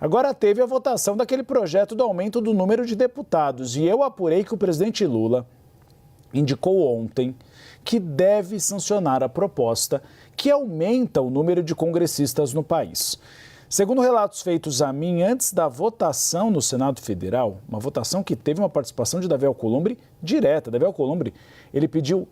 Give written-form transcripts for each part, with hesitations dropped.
Agora teve a votação daquele projeto do aumento do número de deputados e eu apurei que o presidente Lula indicou ontem que deve sancionar a proposta que aumenta o número de congressistas no país. Segundo relatos feitos a mim antes da votação no Senado Federal, uma votação que teve uma participação de Davi Alcolumbre direta. Davi Alcolumbre, ele pediu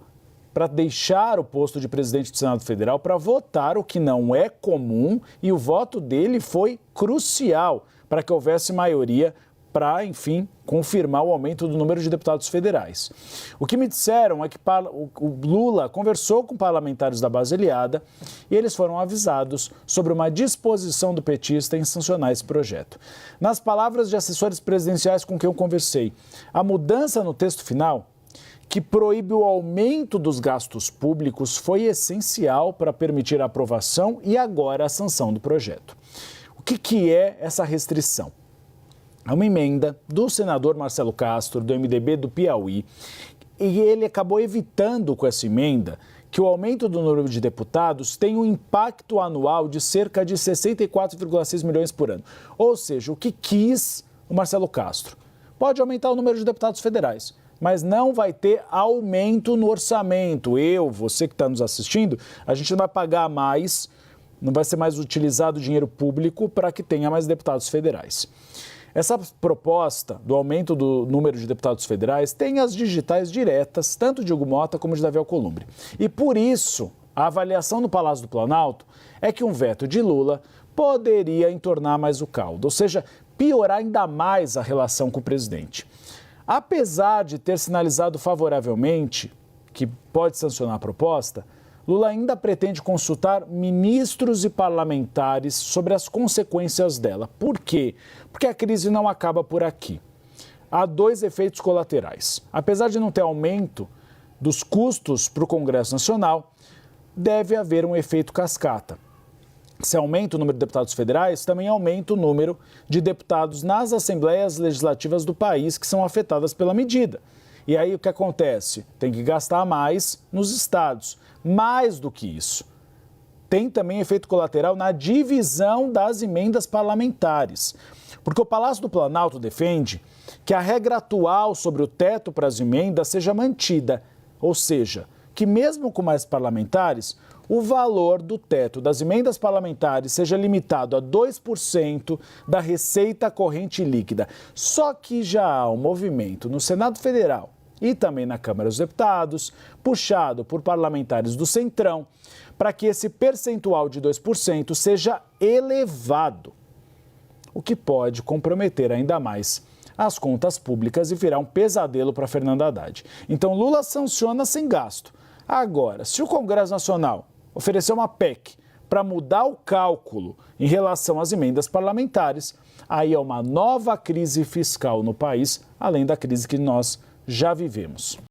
para deixar o posto de presidente do Senado Federal para votar, o que não é comum, e o voto dele foi crucial para que houvesse maioria para, enfim, confirmar o aumento do número de deputados federais. O que me disseram é que o Lula conversou com parlamentares da base aliada e eles foram avisados sobre uma disposição do petista em sancionar esse projeto. Nas palavras de assessores presidenciais com quem eu conversei, a mudança no texto final, que proíbe o aumento dos gastos públicos, foi essencial para permitir a aprovação e agora a sanção do projeto. O que é essa restrição? É uma emenda do senador Marcelo Castro, do MDB do Piauí, e ele acabou evitando com essa emenda que o aumento do número de deputados tenha um impacto anual de cerca de 64,6 milhões por ano. Ou seja, o que quis o Marcelo Castro? Pode aumentar o número de deputados federais, mas não vai ter aumento no orçamento. Você que está nos assistindo, a gente não vai pagar mais, não vai ser mais utilizado dinheiro público para que tenha mais deputados federais. Essa proposta do aumento do número de deputados federais tem as digitais diretas, tanto de Hugo Mota como de Davi Alcolumbre. E por isso, a avaliação no Palácio do Planalto é que um veto de Lula poderia entornar mais o caldo, ou seja, piorar ainda mais a relação com o presidente. Apesar de ter sinalizado favoravelmente que pode sancionar a proposta, Lula ainda pretende consultar ministros e parlamentares sobre as consequências dela. Por quê? Porque a crise não acaba por aqui. Há dois efeitos colaterais. Apesar de não ter aumento dos custos para o Congresso Nacional, deve haver um efeito cascata. Se aumenta o número de deputados federais, também aumenta o número de deputados nas assembleias legislativas do país que são afetadas pela medida. E aí o que acontece? Tem que gastar mais nos estados. Mais do que isso, tem também efeito colateral na divisão das emendas parlamentares. Porque o Palácio do Planalto defende que a regra atual sobre o teto para as emendas seja mantida. Ou seja, que mesmo com mais parlamentares, o valor do teto das emendas parlamentares seja limitado a 2% da receita corrente líquida. Só que já há um movimento no Senado Federal e também na Câmara dos Deputados, puxado por parlamentares do Centrão, para que esse percentual de 2% seja elevado, o que pode comprometer ainda mais as contas públicas e virar um pesadelo para Fernando Haddad. Então Lula sanciona sem gasto. Agora, se o Congresso Nacional oferecer uma PEC para mudar o cálculo em relação às emendas parlamentares, aí é uma nova crise fiscal no país, além da crise que nós já vivemos.